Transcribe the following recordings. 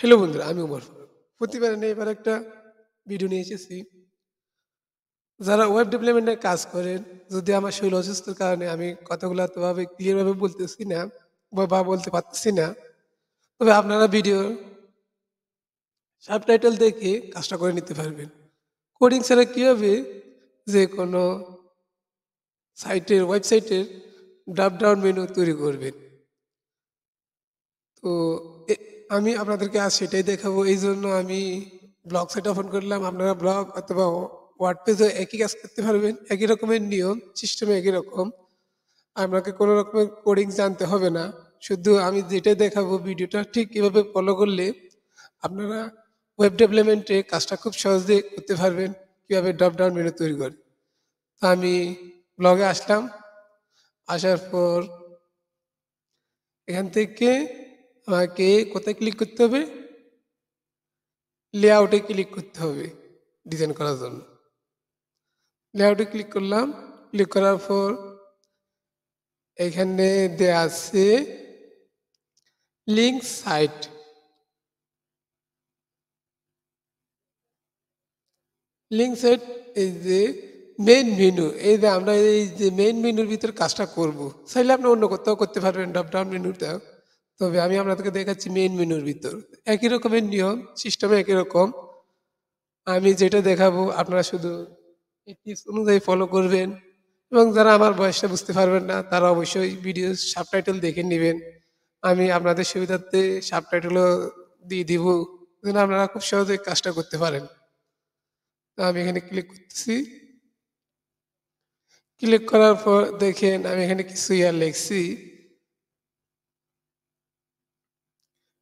Hello বন্ধুরা, আমি উমর ফারুক। প্রতিবার না এবার একটা ভিডিও নিয়ে এসেছি। যারা ওয়েব ডেভেলপমেন্টে কাজ করেন, যদি আমার শরীর অসুস্থতার কারণে আমি কথাগুলো এতভাবে ক্লিয়ার ভাবে বলতেছি না বা বলতে পারতেছি না, তবে আপনারা ভিডিও সাবটাইটেল দেখে কাজটা করে নিতে পারবেন। কোডিং ছাড়া কিভাবে যে কোনো ওয়েবসাইটের ড্রপ ডাউন মেনু তৈরি করবেন। তো এ- আমি আপনাদেরকে আজ সেটাই দেখাবো। এই জন্য আমি ব্লগ সাইট ওপেন করলাম। আপনারা ব্লগ অথবা ওয়ার্ড পেজে একই কাজ করতে পারবেন। একই রকমের নিয়ম সিস্টেমে একই রকম। আপনাকে কোনো রকমের কোডিং জানতে হবে না। শুধু আমি যেটা দেখাবো ভিডিওটা ঠিক এভাবে ফলো করলে আপনারা ওয়েব ডেভেলপমেন্টে কাজটা খুব সহজে করতে পারবেন। কীভাবে ড্রপ ডাউন মেনু তৈরি করে। তো আমি ব্লগে আসলাম। আসার পর এখান থেকে আমাকে কোথায় ক্লিক করতে হবে? লেআউটে ক্লিক করতে হবে ডিজাইন করার জন্য। লেআউটে ক্লিক করলাম। ক্লিক করার পর এখানে দেয়া আছে লিঙ্ক সাইট। লিঙ্ক সাইট এই যে মেইন মেনু, এই যে আমরা এই যে মেইন মেনুর ভিতরে কাজটা করব। চাইলে আপনি অন্য কোথাও করতে পারবেন ড্রপ ডাউন মেনুটা, তবে আমি আপনাদেরকে দেখাচ্ছি মেইন মেনুর ভিতর। একই রকমের নিয়ম সিস্টেমে একই রকম। আমি যেটা দেখাবো আপনারা শুধু এই টিপস অনুযায়ী ফলো করবেন। এবং যারা আমার বয়সটা বুঝতে পারবেন না তারা অবশ্যই ভিডিও সাবটাইটেল দেখে নেবেন। আমি আপনাদের সুবিধার্থে সাবটাইটেলও দিয়ে দিব, যেন আপনারা খুব সহজে কাজটা করতে পারেন। তো আমি এখানে ক্লিক করতেছি। ক্লিক করার পর দেখেন আমি এখানে কিছু লিখছি।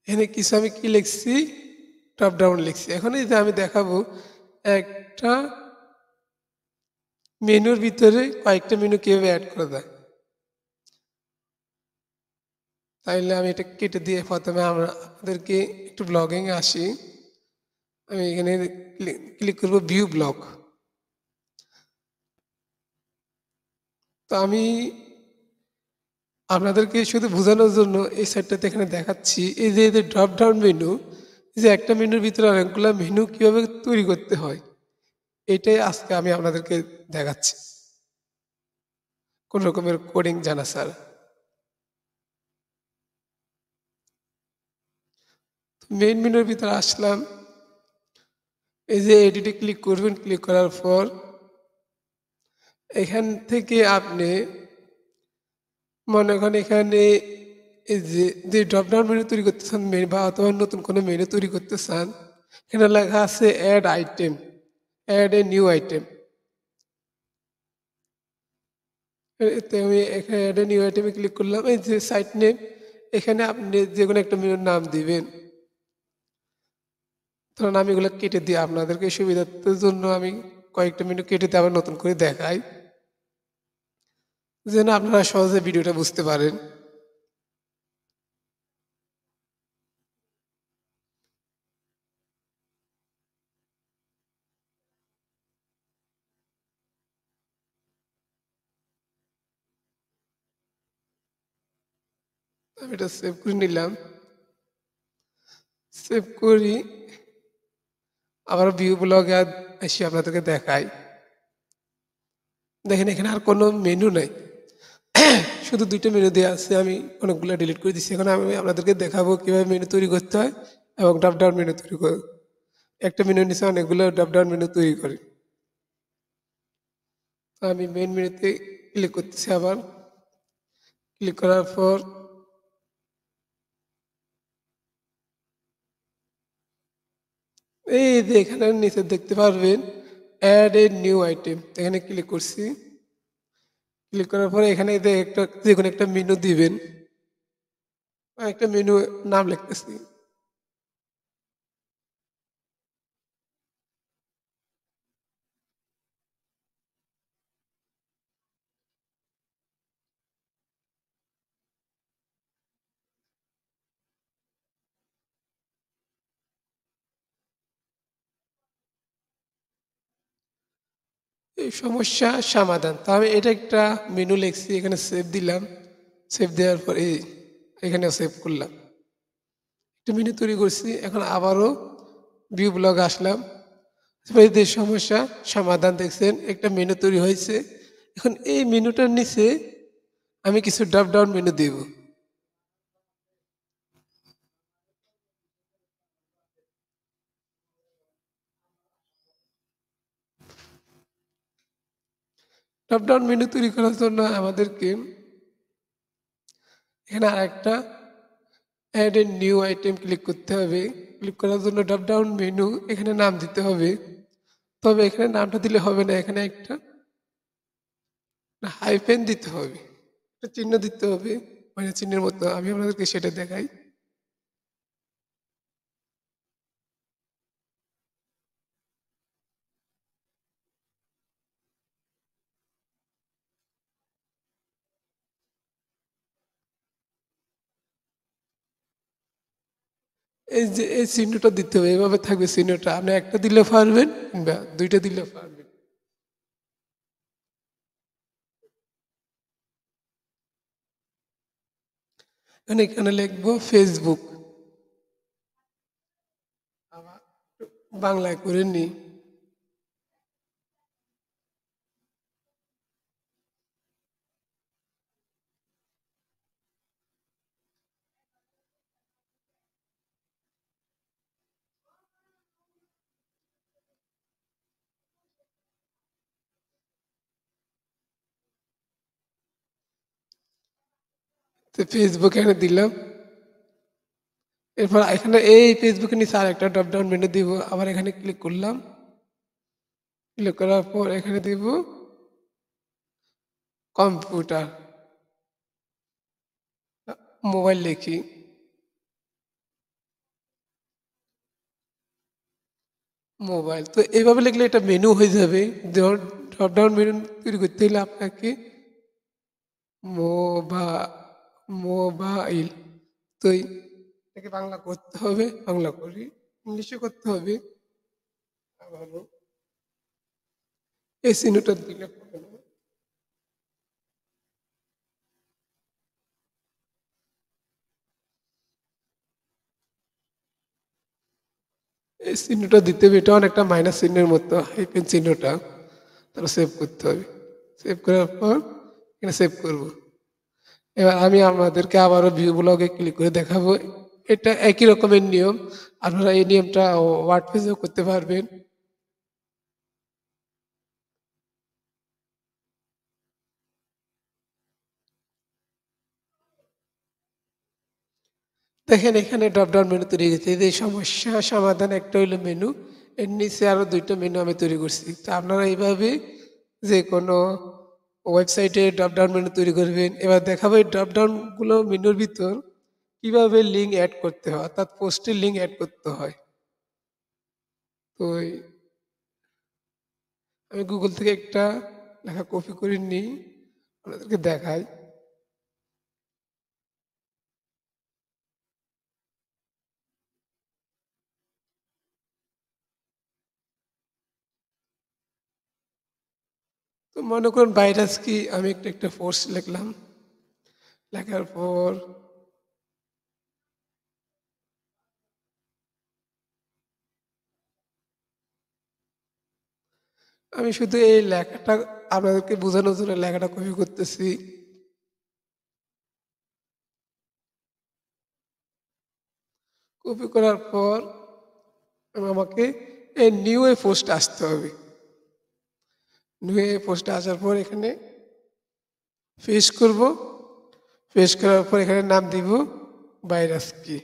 এখানে কিছু আমি কি লিখছি? টপ ডাউন লিখছি। এখন এই যে আমি দেখাবো একটা মেনুর ভিতরে কয়েকটা মেনু কিভাবে অ্যাড করা যায়। তাইলে আমি এটা কেটে দিয়ে প্রথমে আমরা আপনাদেরকে একটু ব্লগিংয়ে আসি। আমি এখানে ক্লিক করব ভিউ ব্লগ। তো আমি আপনাদেরকে শুধু বোঝানোর জন্য এই সাইটটাতে এখানে দেখাচ্ছি। এই যে ড্রপ ডাউন মেনু, যে একটা মেনুর ভিতরে অনেকগুলো মেনু কীভাবে তৈরি করতে হয়, এটাই আজকে আমি আপনাদেরকে দেখাচ্ছি কোন রকমের কোডিং জানা স্যার। মেইন মেনুর ভিতরে আসলাম। এই যে এডিটে ক্লিক করবেন। ক্লিক করার পর এখান থেকে আপনি মনে করেন এখানে এই যে ড্রপ ডাউন মেনু তৈরি করতে চান বা অথবা নতুন কোনো মেনু তৈরি করতে চান, এখানে লেখা আছে add item, add a new item. এতে আমি এখানে অ্যাড এ নিউ আইটেমে ক্লিক করলাম। এই যে সাইট নেম, এখানে আপনি যে কোনো একটা মেনুর নাম দিবেন। ধরুন আমি এগুলো কেটে দিই আপনাদেরকে সুবিধার্থের জন্য। আমি কয়েকটা মেনু কেটে দিয়ে আবার নতুন করে দেখাই, যেন আপনারা সহজে ভিডিওটা বুঝতে পারেন। আমি এটা সেভ করে নিলাম। সেভ করি আবার ভিউ ব্লগে এসে আপনাদেরকে দেখাই। দেখেন এখানে আর কোনো মেনু নাই, শুধু দুইটা মেনু দেওয়া আছে। আমি অনেকগুলো ডিলিট করে দিচ্ছি। এখন আমি আপনাদেরকে দেখাবো কীভাবে মেনু তৈরি করতে হয় এবং ড্রপ ডাউন মেনু তৈরি করে। একটা মেনুর নিচে অনেকগুলো ড্রপ ডাউন মেনু তৈরি করে। তো আমি মেন মেনুতে ক্লিক করতেছি। আবার ক্লিক করার পর এই যে এখানে নিচে দেখতে পারবেন অ্যাড এ নিউ আইটেম, এখানে ক্লিক করছি। ক্লিক করার পরে এখানে যে কোনো একটা মেনু দিবেন। একটা মেনু নাম লিখতেছি। এই সমস্যা সমাধান। তো আমি এটা একটা মেনু লিখছি, এখানে সেভ দিলাম। সেভ দেওয়ার পরে এখানেও সেভ করলাম। একটা মেনু তৈরি করছি, এখন আবারও ভিউ ব্লগ আসলাম। এবার এই যে সমস্যা সমাধান দেখছেন, একটা মেনু তৈরি হয়েছে। এখন এই মেনুটার নিচে আমি কিছু ড্রপ ডাউন মেনু দেব। ড্রপ ডাউন মেনু তৈরি করার জন্য আমাদেরকে এখানে আরেকটা add a new item click করতে হবে। ক্লিক করার জন্য ড্রপ ডাউন মেনু এখানে নাম দিতে হবে। তবে এখানে নামটা দিলে হবে না, এখানে একটা হাইফেন দিতে হবে, একটা চিহ্ন দিতে হবে, মানে চিহ্নের মতো। আমি আপনাদেরকে সেটা দেখাই। এই যে এই চিহ্নটা দিতে হবে, এভাবে থাকবে চিহ্নটা। আপনি একটা দিলে পারবেন কিংবা দুইটা দিলে পারবেন। এখানে লিখবো ফেসবুক, বাংলায় করে নিই। তো ফেসবুক এখানে দিলাম। এরপর এখানে এই ফেসবুকের নিচে আর একটা ড্রপ ডাউন মেনু দিব, আবার এখানে ক্লিক করলাম। ক্লিক করার পর এখানে দিব কম্পিউটার, মোবাইল লিখি। মোবাইল তো এইভাবে লিখলে এটা মেনু হয়ে যাবে। ড্রপ ডাউন মেনু তৈরি করতে হলে আপনাকে মোবা মোবাইল তো এটাকে বাংলা করতে হবে, বাংলা করি, ইংলিশে করতে হবে। আবারও এই চিহ্নটা দিলে হবে না। এই চিহ্নটা দিতে হবে, এটা অনেকটা মাইনাস চিহ্নের মতো, হাইফেন চিহ্নটা। তারপর সেভ করতে হবে। সেভ করার পর এখানে সেভ করব। এবার আমি আপনাদেরকে আবারও ভিউ ব্লগে ক্লিক করে দেখাবো। এটা একই রকমের নিয়ম, আপনারা এই নিয়মটা ওয়ার্ড পেজেও করতে পারবেন। দেখেন এখানে ড্রপ ডাউন মেনু তৈরি গেছে। এই যে সমস্যা সমাধান একটা হইলো মেনু, এর নিচে আরও দুইটা মেনু আমি তৈরি করছি। তো আপনারা এইভাবে যে কোনো ওয়েবসাইটে ড্রপ ডাউন মেনু তৈরি করবেন। এবার দেখাবো এই ড্রপ ডাউনগুলো মেনুর ভিতর কিভাবে লিঙ্ক অ্যাড করতে হয়, অর্থাৎ পোস্টের লিঙ্ক অ্যাড করতে হয়। তো আমি গুগল থেকে একটা লেখা কপি করে নিই, আপনাদেরকে দেখাই। তো মনে করুন ভাইরাস কি, আমি একটা পোস্ট লিখলাম। লেখার পর আমি শুধু এই লেখাটা আপনাদেরকে বোঝানোর জন্য লেখাটা কপি করতেছি। কপি করার পর আমাকে এই নিউ এ পোস্টে আসতে হবে। নিউ এ পোস্টে আসার পর এখানে পেস্ট করব। পেস্ট করার পর এখানে নাম দিব ভাইরাস কি।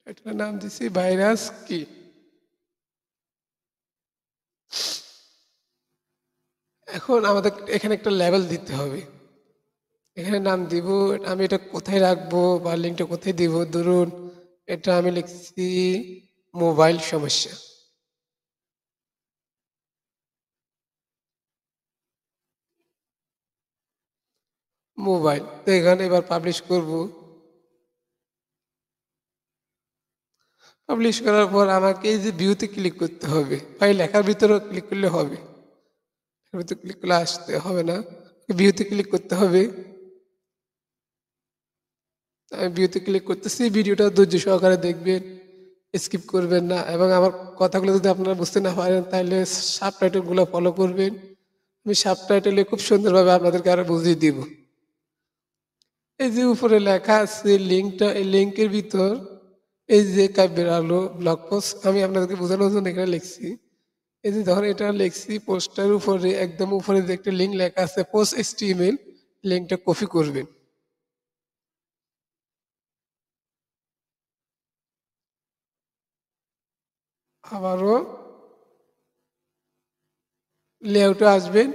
এটার নাম দিছি ভাইরাস কি। এখন আমাদের এখানে একটা লেভেল দিতে হবে। এখানে নাম দিব, আমি এটা কোথায় রাখবো বা লিঙ্কটা কোথায় দিব। ধরুন এটা আমি লিখছি মোবাইল সমস্যা। মোবাইল তো এখানে এবার পাবলিশ করব। পাবলিশ করার পর আমাকে এই যে ভিউতে ক্লিক করতে হবে, বা এই লেখার ভিতরেও ক্লিক করলে হবে। এর ভিতরে ক্লিক করলে আসতে হবে না, ভিউতে ক্লিক করতে হবে। আমি ভিউতে ক্লিক করতেছি, ভিডিওটা ধৈর্য সহকারে দেখবেন, স্কিপ করবেন না এবং আমার কথাগুলো যদি আপনারা বুঝতে না পারেন তাহলে সাবটাইটেলগুলো ফলো করবেন। আমি সাবটাইটেলে খুব সুন্দরভাবে আপনাদেরকে আরো বুঝিয়ে দিব। এই যে উপরে লেখা আছে লিঙ্কটা, এই লিঙ্কের ভিতর এই যে কাব্যের আলো ব্লগ পোস্ট আমি আপনাদেরকে বোঝানোর জন্য এখানে লিখছি। এই যে ধরেন এটা লিখছি পোস্টার উপরে একদম উপরে যে একটা লিঙ্ক লেখা আছে পোস্ট এইচটিএমএল, লিঙ্কটা কপি করবেন। আবারও লেআউটে আসবেন,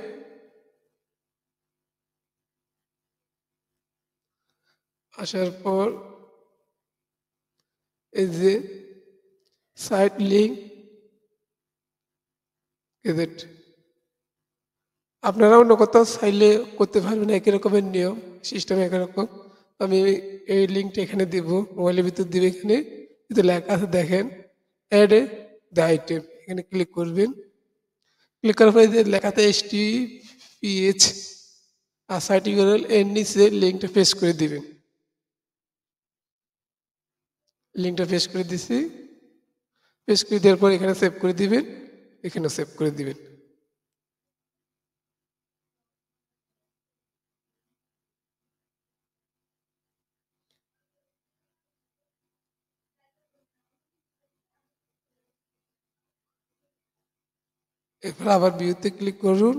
আসার পর এই যে সাইট লিঙ্ক এজেন্ট আপনারা অন্য কোথাও চাইলে করতে পারবেন, একই রকমের নিয়ম সিস্টেম একই রকম। আমি এই লিঙ্কটা এখানে দিব, মোবাইলের ভিতর দিব, এখানে কিন্তু লেখা আছে দেখেন অ্যাড দ্য আইটেম, এখানে ক্লিক করবেন। ক্লিক করার পরে যে লেখাতে HTTPS আর সাইট ইউআরএল এর নিচে লিঙ্কটা পেস্ট করে দিবেন। লিঙ্কটা পেস্ট করে দিছি, পেস্ট করে দেওয়ার পর এখানে সেভ করে দিবেন, এখানেও সেভ করে দিবেন। এরপর আবার ভিউতে ক্লিক করুন।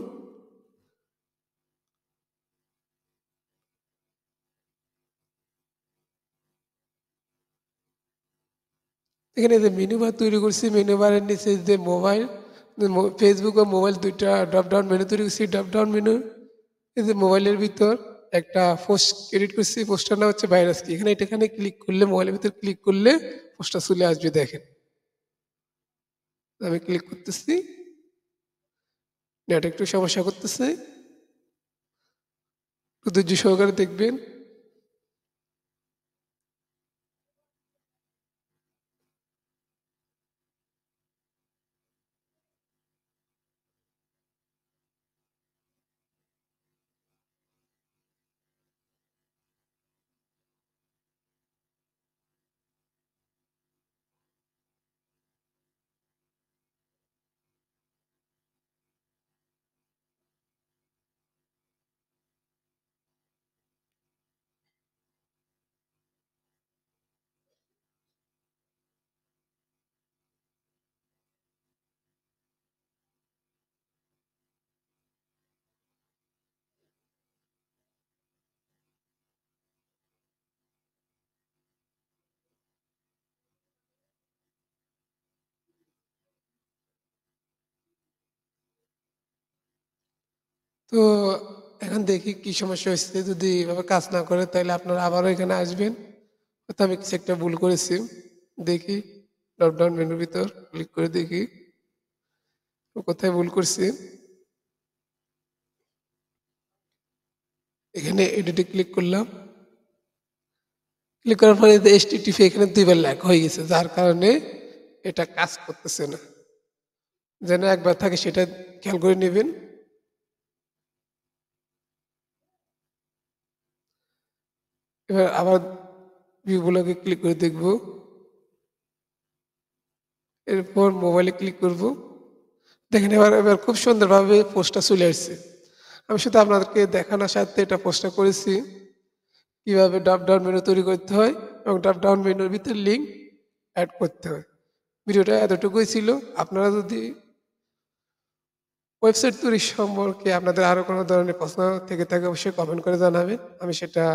এখানে যে মেনু বার তৈরি করছি, মেনু বারের নিচে যে মোবাইল, ফেসবুক ও মোবাইল দুইটা ড্রপ ডাউন মেনু তৈরি করছি। ড্রপ ডাউন মেনু এই যে মোবাইলের ভিতর একটা পোস্ট ক্রিয়েট করছি, পোস্টার নাম হচ্ছে ভাইরাস কি। এখানে এখানে ক্লিক করলে, মোবাইলের ভিতর ক্লিক করলে পোস্টটা চলে আসবে দেখেন। আমি ক্লিক করতেছি, নেট একটু সমস্যা করতেছে, একটু ধৈর্য সহকারে দেখবেন। তো এখন দেখি কি সমস্যা হচ্ছে। যদি এভাবে কাজ না করে তাহলে আপনারা আবারও এখানে আসবেন। হয়তো আমি কিছু একটা ভুল করেছি, দেখি ড্রপডাউন মেনুর ভিতর ক্লিক করে দেখি কোথায় ভুল করছি। এখানে এডিটে ক্লিক করলাম, ক্লিক করার পরে HTTP এখানে দুইবার লেখা হয়ে গেছে, যার কারণে এটা কাজ করতেছে না। যেন একবার থাকে সেটা খেয়াল করে নেবেন। এবার আবার ভিউগুলোকে ক্লিক করে দেখব, এরপর মোবাইলে ক্লিক করব। দেখেন এবার এবার খুব সুন্দরভাবে পোস্টটা চলে আসছে। আমি শুধু আপনাদেরকে দেখানোর সাথে এটা পোস্টটা করেছি কিভাবে ড্রপ ডাউন মেনু তৈরি করতে হয় এবং ড্রপ ডাউন মেনুর ভিতরে লিঙ্ক অ্যাড করতে হয়। ভিডিওটা এতটুকুই ছিল। আপনারা যদি ওয়েবসাইট তৈরি সম্পর্কে আপনাদের আরও কোনো ধরনের প্রশ্ন থেকে থাকে অবশ্যই কমেন্ট করে জানাবেন, আমি সেটা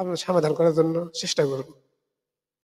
আপনার সমাধান করার জন্য চেষ্টা করব।